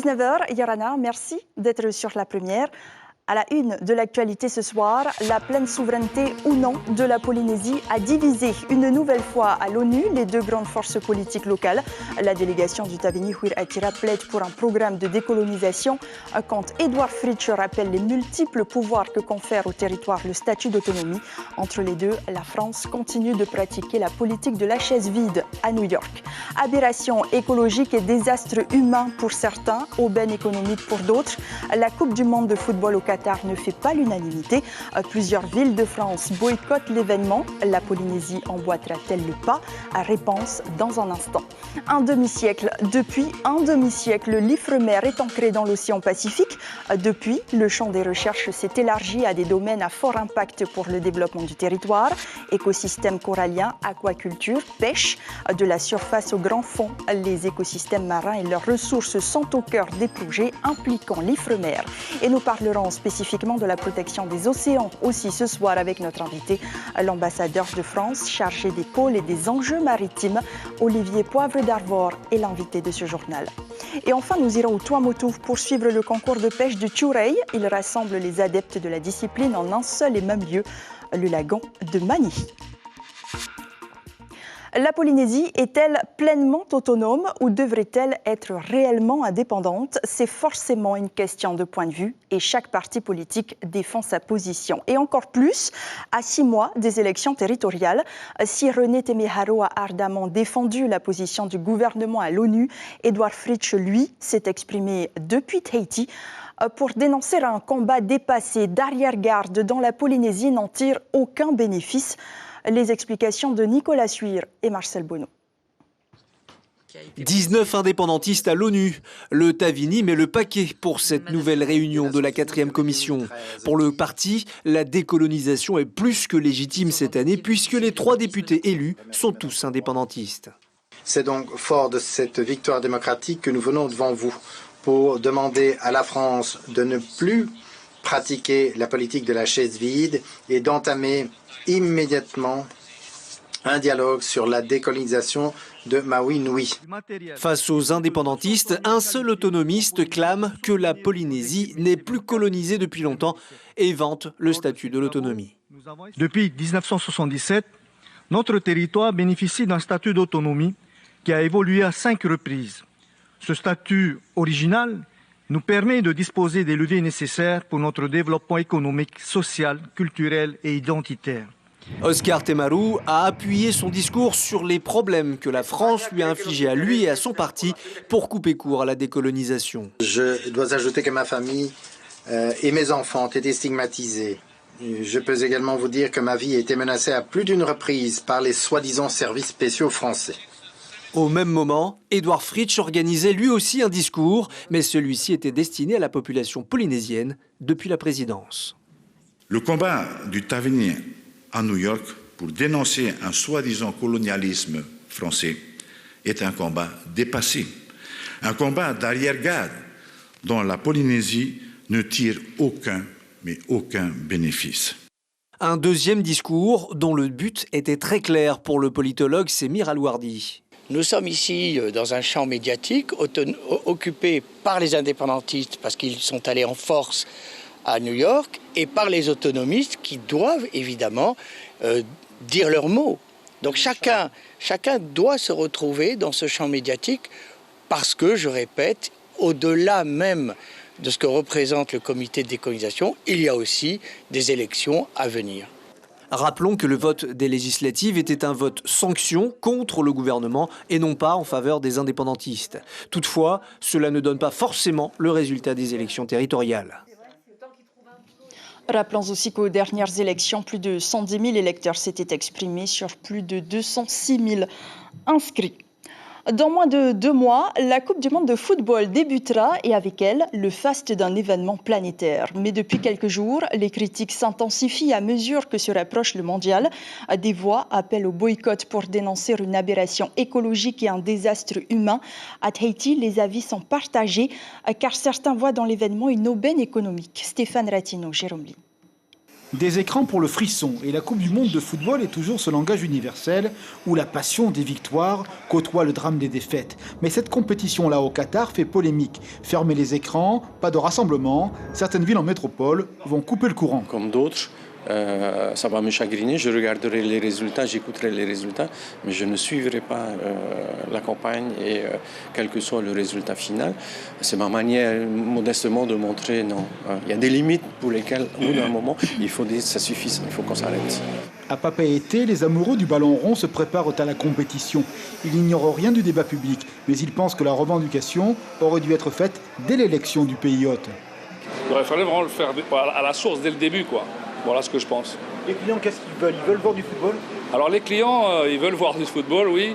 19h, Yarana, merci d'être sur la première. À la une de l'actualité ce soir, la pleine souveraineté ou non de la Polynésie a divisé une nouvelle fois à l'ONU les deux grandes forces politiques locales. La délégation du Tavini Huir Atira plaide pour un programme de décolonisation quand Edouard Fritsch rappelle les multiples pouvoirs que confère au territoire le statut d'autonomie. Entre les deux, la France continue de pratiquer la politique de la chaise vide à New York. Aberration écologique et désastre humain pour certains, aubaine économique pour d'autres. La Coupe du monde de football au Qatar ne fait pas l'unanimité. Plusieurs villes de France boycottent l'événement. La Polynésie emboîtera-t-elle le pas? Réponse dans un instant. Depuis un demi-siècle, l'Ifremer est ancré dans l'océan Pacifique. Depuis, le champ des recherches s'est élargi à des domaines à fort impact pour le développement du territoire. Écosystèmes coralliens, aquaculture, pêche. De la surface au grand fond, les écosystèmes marins et leurs ressources sont au cœur des projets impliquant l'Ifremer. Et nous parlerons spécifiquement de la protection des océans aussi ce soir avec notre invité, l'ambassadeur de France chargé des pôles et des enjeux maritimes, Olivier Poivre d'Arvor, est l'invité de ce journal. Et enfin, nous irons au Tuamotu pour suivre le concours de pêche de Tchurei. Il rassemble les adeptes de la discipline en un seul et même lieu, le lagon de Mani. La Polynésie est-elle pleinement autonome ou devrait-elle être réellement indépendante? C'est forcément une question de point de vue et chaque parti politique défend sa position. Et encore plus, à 6 mois des élections territoriales, si René Temeharo a ardemment défendu la position du gouvernement à l'ONU, Edouard Fritsch, lui, s'est exprimé depuis Tahiti pour dénoncer un combat dépassé d'arrière-garde dont la Polynésie n'en tire aucun bénéfice. Les explications de Nicolas Suire et Marcel Bonneau. 19 indépendantistes à l'ONU. Le Tavini met le paquet pour cette nouvelle réunion de la 4e commission. Pour le parti, la décolonisation est plus que légitime cette année puisque les 3 députés élus sont tous indépendantistes. C'est donc fort de cette victoire démocratique que nous venons devant vous pour demander à la France de ne plus pratiquer la politique de la chaise vide et d'entamer immédiatement un dialogue sur la décolonisation de Maui Nui. Face aux indépendantistes, un seul autonomiste clame que la Polynésie n'est plus colonisée depuis longtemps et vante le statut de l'autonomie. Depuis 1977, notre territoire bénéficie d'un statut d'autonomie qui a évolué à 5 reprises. Ce statut original nous permet de disposer des leviers nécessaires pour notre développement économique, social, culturel et identitaire. Oscar Temaru a appuyé son discours sur les problèmes que la France lui a infligés à lui et à son parti pour couper court à la décolonisation. Je dois ajouter que ma famille et mes enfants ont été stigmatisés. Je peux également vous dire que ma vie a été menacée à plus d'une reprise par les soi-disant services spéciaux français. Au même moment, Edouard Fritsch organisait lui aussi un discours, mais celui-ci était destiné à la population polynésienne depuis la présidence. Le combat du Tavini à New York pour dénoncer un soi-disant colonialisme français est un combat dépassé, un combat d'arrière-garde dont la Polynésie ne tire aucun bénéfice. Un deuxième discours dont le but était très clair pour le politologue Semir Alouardi. Nous sommes ici dans un champ médiatique occupé par les indépendantistes parce qu'ils sont allés en force à New York et par les autonomistes qui doivent évidemment dire leurs mots. Donc chacun doit se retrouver dans ce champ médiatique parce que, je répète, au-delà même de ce que représente le comité de décolonisation, il y a aussi des élections à venir. Rappelons que le vote des législatives était un vote sanction contre le gouvernement et non pas en faveur des indépendantistes. Toutefois, cela ne donne pas forcément le résultat des élections territoriales. Rappelons aussi qu'aux dernières élections, plus de 110 000 électeurs s'étaient exprimés sur plus de 206 000 inscrits. Dans moins de 2 mois, la Coupe du monde de football débutera et avec elle, le faste d'un événement planétaire. Mais depuis quelques jours, les critiques s'intensifient à mesure que se rapproche le mondial. Des voix appellent au boycott pour dénoncer une aberration écologique et un désastre humain. À Tahiti, les avis sont partagés car certains voient dans l'événement une aubaine économique. Stéphane Ratino, Jérôme Lee. Des écrans pour le frisson et la Coupe du Monde de football est toujours ce langage universel où la passion des victoires côtoie le drame des défaites. Mais cette compétition-là au Qatar fait polémique. Fermer les écrans, pas de rassemblement, certaines villes en métropole vont couper le courant. Comme d'autres, ça va me chagriner, je regarderai les résultats, j'écouterai les résultats, mais je ne suivrai pas la campagne et quel que soit le résultat final. C'est ma manière modestement de montrer non. Il y a des limites pour lesquelles, au bout d'un moment, il faut dire ça suffit, il faut qu'on s'arrête. À Papeete, les amoureux du ballon rond se préparent à la compétition. Ils n'ignorent rien du débat public, mais ils pensent que la revendication aurait dû être faite dès l'élection du pays hôte. Il aurait fallu vraiment le faire à la source dès le début, quoi. Voilà ce que je pense. Les clients, qu'est-ce qu'ils veulent ? Ils veulent voir du football ? Alors les clients, ils veulent voir du football, oui.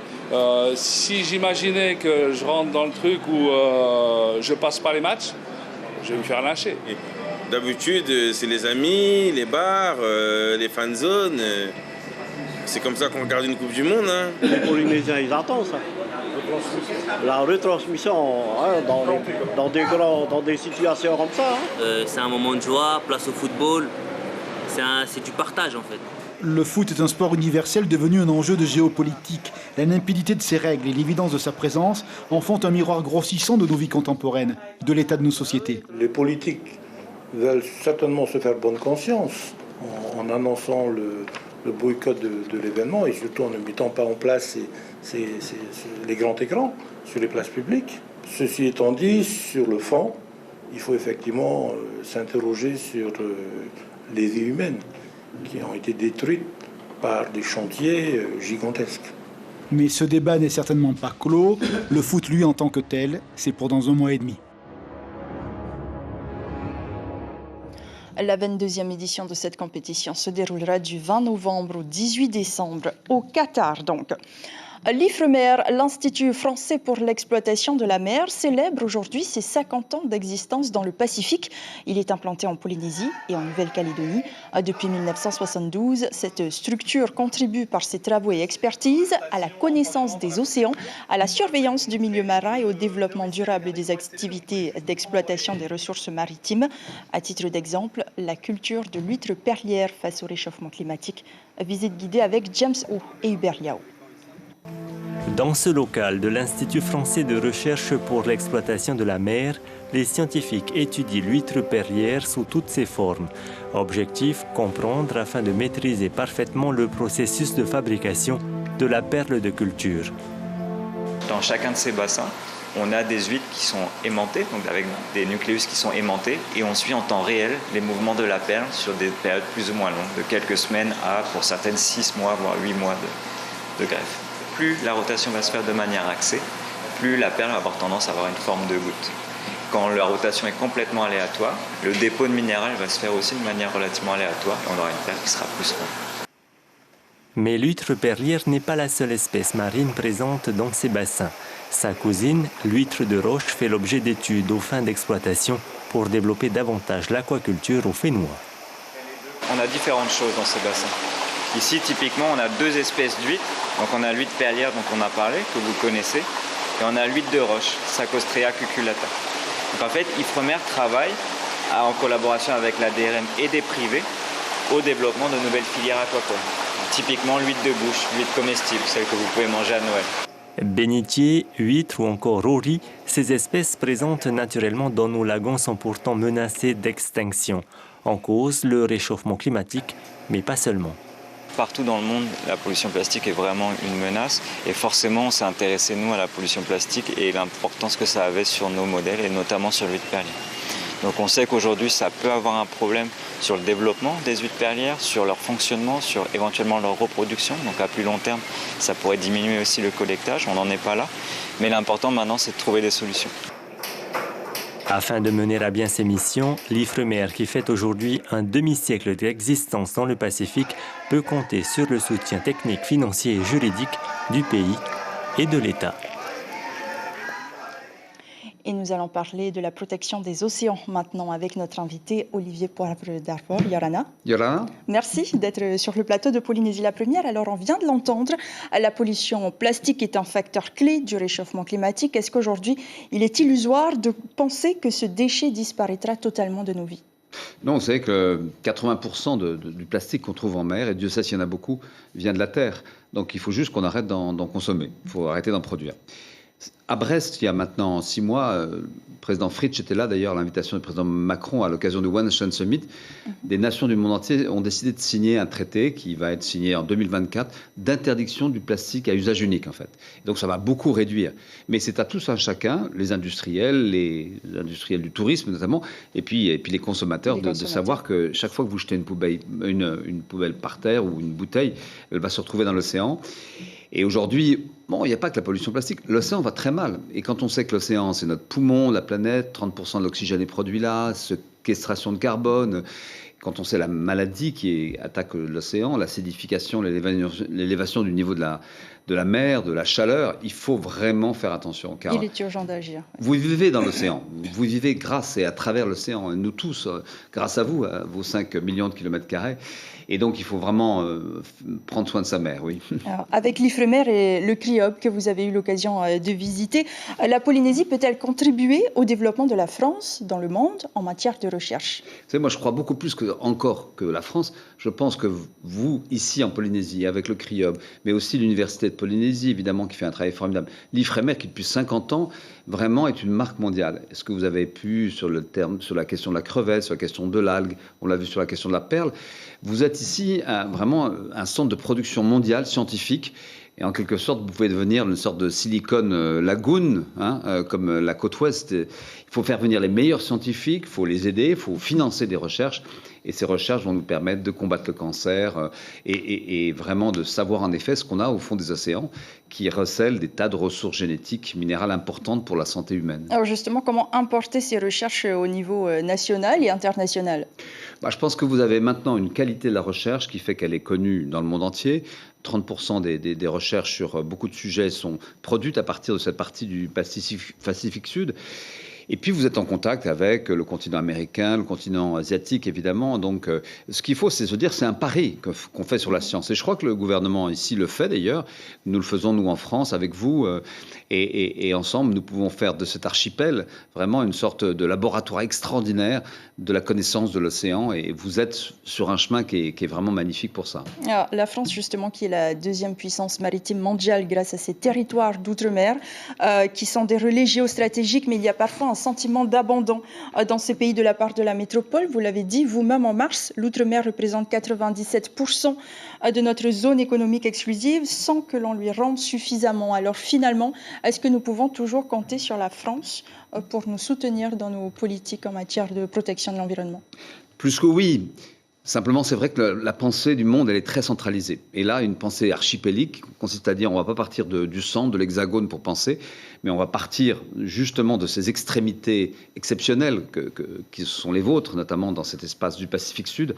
Si j'imaginais que je rentre dans le truc où je passe pas les matchs, je vais me faire lyncher. D'habitude, c'est les amis, les bars, les fan zones. C'est comme ça qu'on regarde une Coupe du Monde. Hein. Les Polynésiens, ils attendent ça. La retransmission dans des situations comme ça. C'est un moment de joie, place au football. C'est du partage en fait. Le foot est un sport universel devenu un enjeu de géopolitique. La limpidité de ses règles et l'évidence de sa présence en font un miroir grossissant de nos vies contemporaines, de l'état de nos sociétés. Les politiques veulent certainement se faire bonne conscience en annonçant le boycott de l'événement et surtout en ne mettant pas en place les grands écrans sur les places publiques. Ceci étant dit, sur le fond, il faut effectivement s'interroger sur les vies humaines qui ont été détruites par des chantiers gigantesques. Mais ce débat n'est certainement pas clos. Le foot, lui, en tant que tel, c'est pour dans 1 mois et demi. La 22e édition de cette compétition se déroulera du 20 novembre au 18 décembre au Qatar donc. L'IFREMER, l'Institut français pour l'exploitation de la mer, célèbre aujourd'hui ses 50 ans d'existence dans le Pacifique. Il est implanté en Polynésie et en Nouvelle-Calédonie. Depuis 1972, cette structure contribue par ses travaux et expertises à la connaissance des océans, à la surveillance du milieu marin et au développement durable des activités d'exploitation des ressources maritimes. À titre d'exemple, la culture de l'huître perlière face au réchauffement climatique. Visite guidée avec James O et Hubert Liao. Dans ce local de l'Institut français de recherche pour l'exploitation de la mer, les scientifiques étudient l'huître perlière sous toutes ses formes. Objectif, comprendre afin de maîtriser parfaitement le processus de fabrication de la perle de culture. Dans chacun de ces bassins, on a des huîtres qui sont aimantées, donc avec des nucléus qui sont aimantés, et on suit en temps réel les mouvements de la perle sur des périodes plus ou moins longues, de quelques semaines à, pour certaines, 6 mois, voire 8 mois de greffe. Plus la rotation va se faire de manière axée, plus la perle va avoir tendance à avoir une forme de goutte. Quand la rotation est complètement aléatoire, le dépôt de minéral va se faire aussi de manière relativement aléatoire et on aura une perle qui sera plus ronde. Mais l'huître perlière n'est pas la seule espèce marine présente dans ces bassins. Sa cousine, l'huître de roche, fait l'objet d'études aux fins d'exploitation pour développer davantage l'aquaculture au Fénois. On a différentes choses dans ces bassins. Ici, typiquement, on a 2 espèces d'huîtres. Donc on a l'huître perlière dont on a parlé, que vous connaissez, et on a l'huître de roche, Sacostrea cuculata. Donc en fait, IFREMER travaille en collaboration avec la DRM et des privés au développement de nouvelles filières aquacoles. Typiquement l'huître de bouche, l'huître comestible, celle que vous pouvez manger à Noël. Bénitier, huître ou encore rori, ces espèces présentes naturellement dans nos lagons sont pourtant menacées d'extinction. En cause, le réchauffement climatique, mais pas seulement. Partout dans le monde, la pollution plastique est vraiment une menace et forcément on s'est intéressé nous à la pollution plastique et l'importance que ça avait sur nos modèles et notamment sur l'huître perlière. Donc on sait qu'aujourd'hui ça peut avoir un problème sur le développement des huîtres perlières, sur leur fonctionnement, sur éventuellement leur reproduction. Donc à plus long terme, ça pourrait diminuer aussi le collectage, on n'en est pas là. Mais l'important maintenant c'est de trouver des solutions. Afin de mener à bien ses missions, l'IFREMER, qui fête aujourd'hui un demi-siècle d'existence dans le Pacifique, peut compter sur le soutien technique, financier et juridique du pays et de l'État. Et nous allons parler de la protection des océans maintenant avec notre invité Olivier Poivre d'Arvor. Yorana. Yorana. Merci d'être sur le plateau de Polynésie la Première. Alors on vient de l'entendre, la pollution plastique est un facteur clé du réchauffement climatique. Est-ce qu'aujourd'hui il est illusoire de penser que ce déchet disparaîtra totalement de nos vies ? Non, vous savez que 80% du plastique qu'on trouve en mer, et Dieu sait s'il y en a beaucoup, vient de la terre. Donc il faut juste qu'on arrête d'en consommer. Il faut arrêter d'en produire. À Brest, il y a maintenant 6 mois, le président Fritsch était là d'ailleurs à l'invitation du président Macron à l'occasion du One Nation Summit. Des nations du monde entier ont décidé de signer un traité qui va être signé en 2024 d'interdiction du plastique à usage unique en fait. Donc ça va beaucoup réduire. Mais c'est à tous un chacun, les industriels du tourisme notamment, et puis les consommateurs, de savoir que chaque fois que vous jetez une poubelle par terre ou une bouteille, elle va se retrouver dans l'océan. Et aujourd'hui, bon, il n'y a pas que la pollution plastique. L'océan va très mal. Et quand on sait que l'océan, c'est notre poumon, la planète, 30% de l'oxygène est produit là, séquestration de carbone, quand on sait la maladie qui attaque l'océan, l'acidification, l'élévation du niveau de la mer, de la chaleur, il faut vraiment faire attention. Car il est urgent d'agir. Vous vivez dans l'océan. Vous vivez grâce et à travers l'océan. Nous tous, grâce à vous, à vos 5 millions de kilomètres carrés. Et donc, il faut vraiment prendre soin de sa mer, oui. Alors, avec l'Ifremer et le CRIOB que vous avez eu l'occasion de visiter, la Polynésie peut-elle contribuer au développement de la France dans le monde en matière de recherche? Vous savez, moi, je crois beaucoup plus encore que la France. Je pense que vous, ici en Polynésie, avec le CRIOB, mais aussi l'Université de Polynésie, évidemment, qui fait un travail formidable, l'Ifremer, qui depuis 50 ans, vraiment est une marque mondiale. Est-ce que vous avez pu, sur la question de la crevette, sur la question de l'algue, on l'a vu sur la question de la perle, vous êtes ici vraiment un centre de production mondiale, scientifique, et en quelque sorte, vous pouvez devenir une sorte de Silicon Lagoon, comme la côte ouest. Il faut faire venir les meilleurs scientifiques, il faut les aider, il faut financer des recherches. Et ces recherches vont nous permettre de combattre le cancer et vraiment de savoir en effet ce qu'on a au fond des océans qui recèlent des tas de ressources génétiques, minérales importantes pour la santé humaine. Alors justement, comment importer ces recherches au niveau national et international? Je pense que vous avez maintenant une qualité de la recherche qui fait qu'elle est connue dans le monde entier. 30% des recherches sur beaucoup de sujets sont produites à partir de cette partie du Pacifique Sud. Et puis vous êtes en contact avec le continent américain, le continent asiatique évidemment. Donc ce qu'il faut, c'est se dire, c'est un pari qu'on fait sur la science. Et je crois que le gouvernement ici le fait d'ailleurs. Nous le faisons nous en France avec vous. Et ensemble, nous pouvons faire de cet archipel vraiment une sorte de laboratoire extraordinaire de la connaissance de l'océan. Et vous êtes sur un chemin qui est vraiment magnifique pour ça. Alors, la France justement, qui est la deuxième puissance maritime mondiale grâce à ses territoires d'outre-mer, qui sont des relais géostratégiques, mais il y a parfois un sentiment d'abandon dans ces pays de la part de la métropole. Vous l'avez dit vous-même en mars, l'outre-mer représente 97% de notre zone économique exclusive sans que l'on lui rende suffisamment. Alors finalement, est-ce que nous pouvons toujours compter sur la France pour nous soutenir dans nos politiques en matière de protection de l'environnement? Plus que oui. Simplement, c'est vrai que la pensée du monde, elle est très centralisée. Et là, une pensée archipélique consiste à dire on ne va pas partir du centre, de l'hexagone pour penser, mais on va partir justement de ces extrémités exceptionnelles qui sont les vôtres, notamment dans cet espace du Pacifique Sud.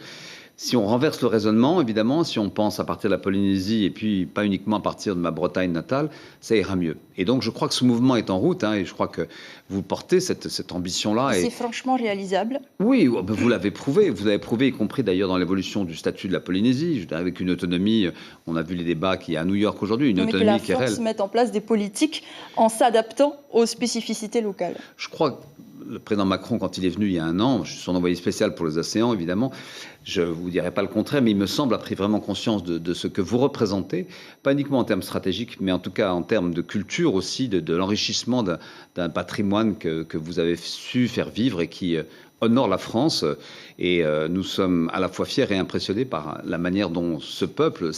Si on renverse le raisonnement, évidemment, si on pense à partir de la Polynésie et puis pas uniquement à partir de ma Bretagne natale, ça ira mieux. Et donc, je crois que ce mouvement est en route et je crois que vous portez cette ambition-là. C'est franchement réalisable? Oui, vous l'avez prouvé. Vous l'avez prouvé, y compris d'ailleurs dans l'évolution du statut de la Polynésie, avec une autonomie. On a vu les débats qu'il y a à New York aujourd'hui, une autonomie qui est réelle. Mais que la France mette en place des politiques en s'adaptant aux spécificités locales. Je crois que le président Macron, quand il est venu il y a un an, je suis son envoyé spécial pour les océans, évidemment, je ne vous dirai pas le contraire, mais il me semble, a pris vraiment conscience de ce que vous représentez, pas uniquement en termes stratégiques, mais en tout cas en termes de culture aussi, de l'enrichissement d'un patrimoine que vous avez su faire vivre et qui honore la France. Et nous sommes à la fois fiers et impressionnés par la manière dont ces peuples,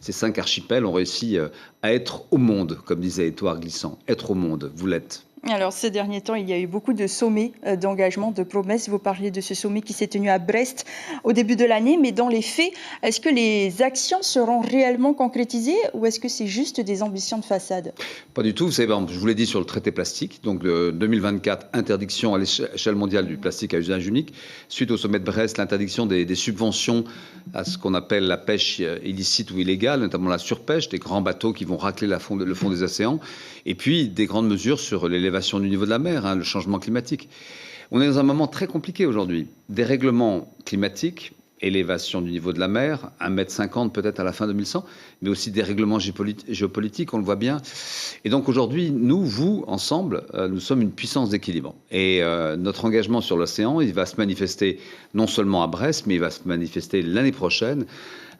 ces 5 archipels ont réussi à être au monde, comme disait Édouard Glissant. Être au monde, vous l'êtes. Alors, ces derniers temps, il y a eu beaucoup de sommets d'engagement, de promesses. Vous parliez de ce sommet qui s'est tenu à Brest au début de l'année, mais dans les faits, est-ce que les actions seront réellement concrétisées ou est-ce que c'est juste des ambitions de façade? Pas du tout. Vous savez, je vous l'ai dit sur le traité plastique, donc 2024, interdiction à l'échelle mondiale du plastique à usage unique. Suite au sommet de Brest, l'interdiction des subventions à ce qu'on appelle la pêche illicite ou illégale, notamment la surpêche, des grands bateaux qui vont racler le fond des océans, et puis des grandes mesures sur l'élévation du niveau de la mer, le changement climatique. On est dans un moment très compliqué aujourd'hui. Dérèglement climatique, élévation du niveau de la mer, 1,50 m peut-être à la fin 2100, mais aussi des règlements géopolitiques, on le voit bien. Et donc aujourd'hui, nous, vous, ensemble, nous sommes une puissance d'équilibre. Et notre engagement sur l'océan, il va se manifester non seulement à Brest, mais il va se manifester l'année prochaine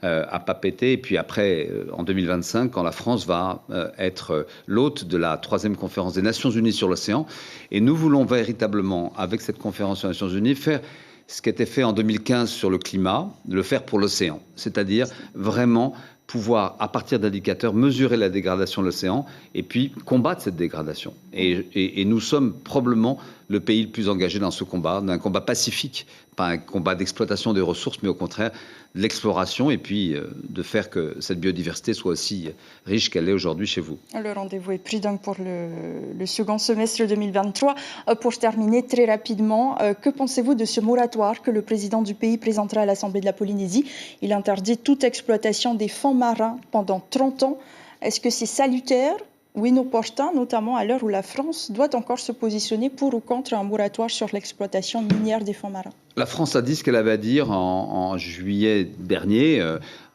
à Papeete, et puis après, en 2025, quand la France va être l'hôte de la 3e conférence des Nations Unies sur l'océan. Et nous voulons véritablement, avec cette conférence des Nations Unies, faire ce qui était fait en 2015 sur le climat, le faire pour l'océan. C'est-à-dire vraiment pouvoir, à partir d'indicateurs, mesurer la dégradation de l'océan et puis combattre cette dégradation. Et nous sommes probablement le pays le plus engagé dans ce combat, d'un combat pacifique, pas un combat d'exploitation des ressources, mais au contraire de l'exploration et puis de faire que cette biodiversité soit aussi riche qu'elle est aujourd'hui chez vous. Le rendez-vous est pris donc pour le second semestre 2023. Pour terminer très rapidement, que pensez-vous de ce moratoire que le président du pays présentera à l'Assemblée de la Polynésie? Il interdit toute exploitation des fonds marins pendant 30 ans. Est-ce que c'est salutaire ou inopportun, notamment à l'heure où la France doit encore se positionner pour ou contre un moratoire sur l'exploitation minière des fonds marins? La France a dit ce qu'elle avait à dire en juillet dernier,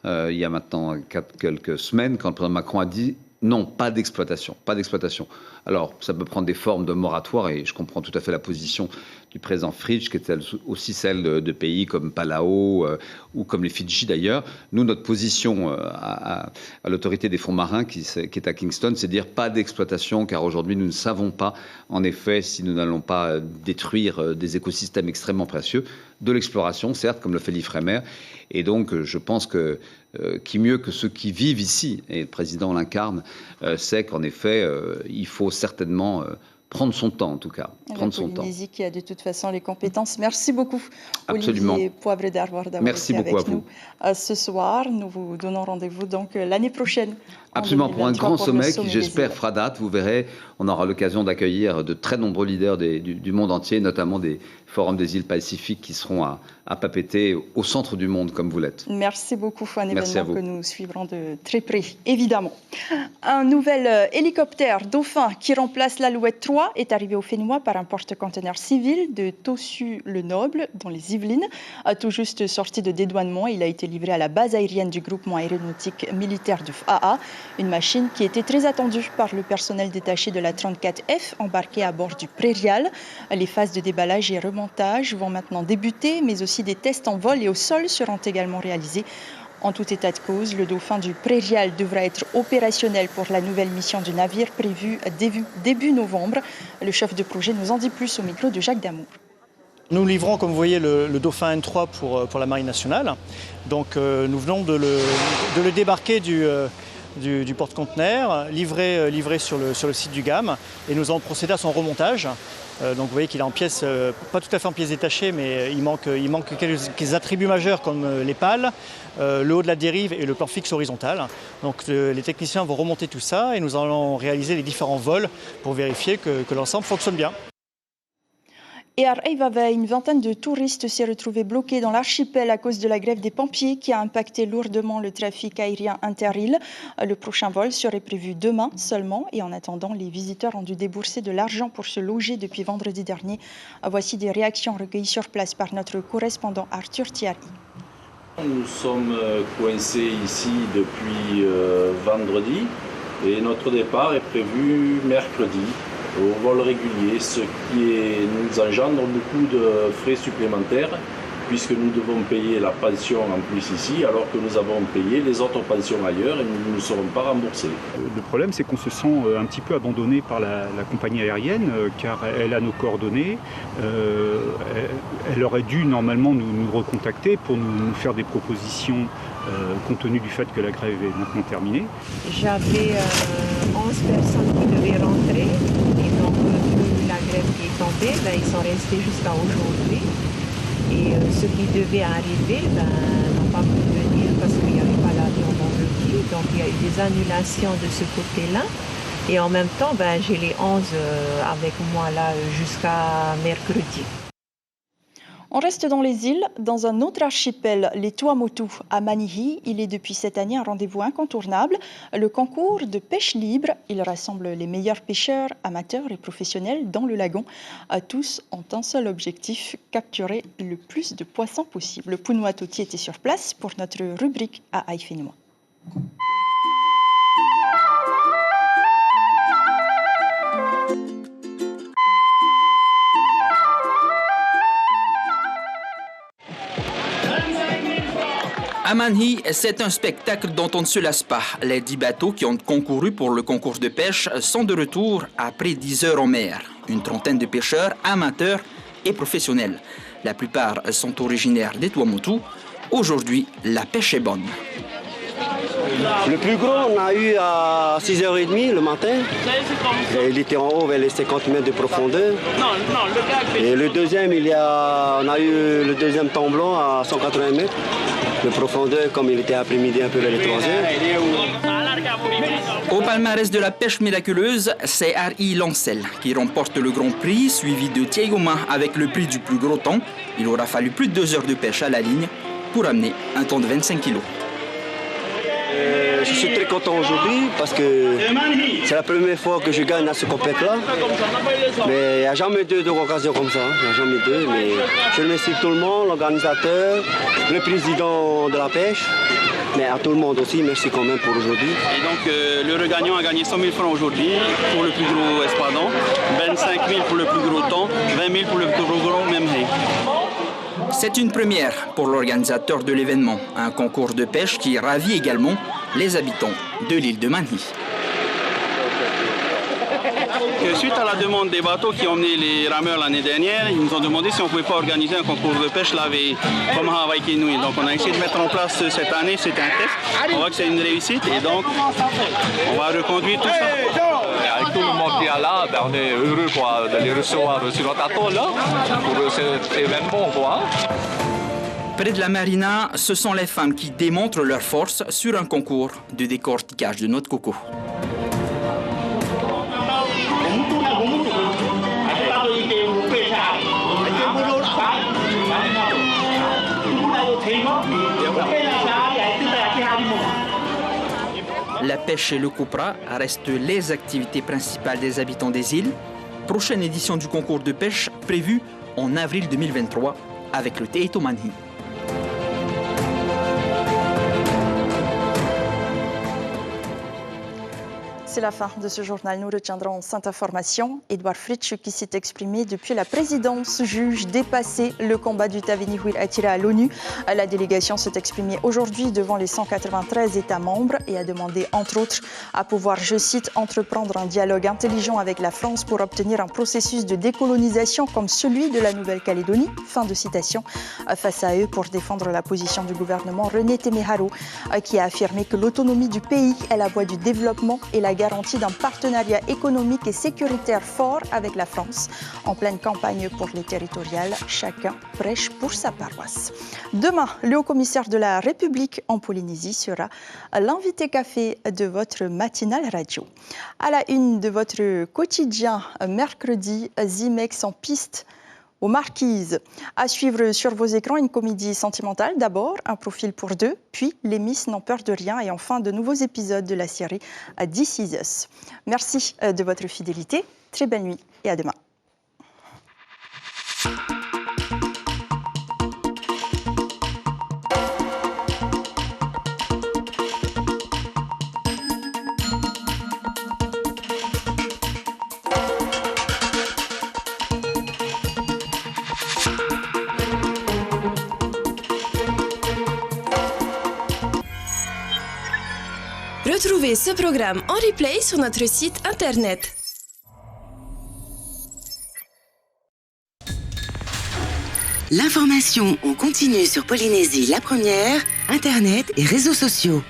il y a maintenant quelques semaines, quand le président Macron a dit non, pas d'exploitation, pas d'exploitation. Alors, ça peut prendre des formes de moratoire, et je comprends tout à fait la position du président Fritsch, qui est aussi celle de pays comme Palau ou comme les Fidji d'ailleurs. Nous, notre position à l'autorité des fonds marins, qui est à Kingston, c'est de dire pas d'exploitation, car aujourd'hui, nous ne savons pas, en effet, si nous n'allons pas détruire des écosystèmes extrêmement précieux. De l'exploration, certes, comme le fait l'Ifremer. Et donc, je pense que qui mieux que ceux qui vivent ici, et le président l'incarne, sait qu'en effet, il faut certainement prendre son temps, en tout cas. Prendre son temps. La Polynésie qui a de toute façon les compétences. Merci beaucoup, Absolument. Olivier Poivre d'Arvor, d'avoir été avec nous ce soir. Nous vous donnons rendez-vous donc l'année prochaine. Absolument, pour un grand sommet qui, j'espère, fera date. Vous verrez, on aura l'occasion d'accueillir de très nombreux leaders du monde entier, notamment des forums des îles Pacifiques qui seront à Papeete, au centre du monde, comme vous l'êtes. Merci beaucoup. Un événement que nous suivrons de très près, évidemment. Un nouvel hélicoptère Dauphin qui remplace l'Alouette 3 est arrivé au Fénois par un porte-conteneur civil de Tossu-le-Noble, dans les Yvelines. Tout juste sorti de dédouanement, il a été livré à la base aérienne du groupement aéronautique militaire du FAA. Une machine qui était très attendue par le personnel détaché de la 34F embarqué à bord du Prairial. Les phases de déballage et remontage vont maintenant débuter, mais aussi des tests en vol et au sol seront également réalisés. En tout état de cause, le Dauphin du Prairial devra être opérationnel pour la nouvelle mission du navire prévue début novembre. Le chef de projet nous en dit plus au micro de Jacques Damour. Nous livrons, comme vous voyez, le Dauphin N3 pour la Marine nationale. Donc nous venons de le débarquer du porte-conteneur, livré sur le site du GAM, et nous allons procéder à son remontage. Donc vous voyez qu'il est en pièces, pas tout à fait en pièces détachées, mais il manque quelques attributs majeurs comme les pales, le haut de la dérive et le plan fixe horizontal. Donc les techniciens vont remonter tout ça et nous allons réaliser les différents vols pour vérifier que l'ensemble fonctionne bien. Et à Reivava, une vingtaine de touristes s'est retrouvés bloqués dans l'archipel à cause de la grève des pompiers qui a impacté lourdement le trafic aérien inter-îles. Le prochain vol serait prévu demain seulement et en attendant, les visiteurs ont dû débourser de l'argent pour se loger depuis vendredi dernier. Voici des réactions recueillies sur place par notre correspondant Arthur Thierry. Nous sommes coincés ici depuis vendredi et notre départ est prévu mercredi au vol régulier, ce qui nous engendre beaucoup de frais supplémentaires puisque nous devons payer la pension en plus ici alors que nous avons payé les autres pensions ailleurs et nous ne serons pas remboursés. Le problème, c'est qu'on se sent un petit peu abandonné par la compagnie aérienne car elle a nos coordonnées. Elle aurait dû normalement nous recontacter pour nous faire des propositions compte tenu du fait que la grève est maintenant terminée. J'avais 11 personnes qui devaient rentrer et donc vu la grève qui est tombée, ils sont restés jusqu'à aujourd'hui. Et ceux qui devaient arriver n'ont pas pu venir parce qu'il n'y avait pas l'avion vendredi. Donc il y a eu des annulations de ce côté-là. Et en même temps, j'ai les 11 avec moi là jusqu'à mercredi. On reste dans les îles, dans un autre archipel, les Tuamotu, à Manihi. Il est depuis cette année un rendez-vous incontournable, le concours de pêche libre. Il rassemble les meilleurs pêcheurs, amateurs et professionnels dans le lagon. Tous ont un seul objectif, capturer le plus de poissons possible. Pounoua Toti était sur place pour notre rubrique à Haïfénois. À Manihi, c'est un spectacle dont on ne se lasse pas. Les 10 bateaux qui ont concouru pour le concours de pêche sont de retour après 10 heures en mer. Une trentaine de pêcheurs, amateurs et professionnels. La plupart sont originaires des Tuamotu. Aujourd'hui, la pêche est bonne. Le plus gros, on a eu à 6h30 le matin. Et il était en haut vers les 50 mètres de profondeur. Et le deuxième, on a eu le deuxième tomblon à 180 mètres de profondeur, comme il était après-midi un peu vers les 3 heures. Au palmarès de la pêche miraculeuse, c'est Ari Lancel qui remporte le Grand Prix, suivi de Thiegoma avec le prix du plus gros temps. Il aura fallu plus de 2 heures de pêche à la ligne pour amener un temps de 25 kilos. Je suis très content aujourd'hui parce que c'est la première fois que je gagne à ce compète-là. Mais il n'y a jamais deux occasions comme ça. Il n'y a jamais deux. Mais je remercie tout le monde, l'organisateur, le président de la pêche. Mais à tout le monde aussi, merci quand même pour aujourd'hui. Et donc le regagnant a gagné 100 000 francs aujourd'hui pour le plus gros espadon, 25 000 pour le plus gros temps, 20 000 pour le plus gros membré. C'est une première pour l'organisateur de l'événement, un concours de pêche qui ravit également les habitants de l'île de Manihi. Suite à la demande des bateaux qui ont emmené les rameurs l'année dernière, ils nous ont demandé si on ne pouvait pas organiser un concours de pêche la veille, comme à Hawaii Kinui. Donc on a essayé de mettre en place cette année, c'était un test. On voit que c'est une réussite et donc on va reconduire tout ça. Avec tout le monde qui est là, on est heureux de les recevoir sur notre atole pour cet événement. Près de la marina, ce sont les femmes qui démontrent leur force sur un concours de décortiquage de noix de coco. La pêche et le copra restent les activités principales des habitants des îles. Prochaine édition du concours de pêche prévue en avril 2023 avec le Teito Manihi. C'est la fin de ce journal. Nous retiendrons cette information. Edouard Fritsch qui s'est exprimé depuis la présidence juge dépasser le combat du Tavinihouir attiré à l'ONU. La délégation s'est exprimée aujourd'hui devant les 193 États membres et a demandé entre autres à pouvoir, je cite, entreprendre un dialogue intelligent avec la France pour obtenir un processus de décolonisation comme celui de la Nouvelle-Calédonie. Fin de citation. Face à eux, pour défendre la position du gouvernement, René Temeharo qui a affirmé que l'autonomie du pays est la voie du développement et la garantie d'un partenariat économique et sécuritaire fort avec la France. En pleine campagne pour les territoriales, chacun prêche pour sa paroisse. Demain, le haut-commissaire de la République en Polynésie sera l'invité café de votre matinale radio. À la une de votre quotidien, mercredi, Zimex en piste aux Marquises. À suivre sur vos écrans, une comédie sentimentale. D'abord, un profil pour deux, puis Les Miss n'ont peur de rien et enfin de nouveaux épisodes de la série This Is Us. Merci de votre fidélité, très belle nuit et à demain. Retrouvez ce programme en replay sur notre site internet. L'information en continu sur Polynésie la première, internet et réseaux sociaux.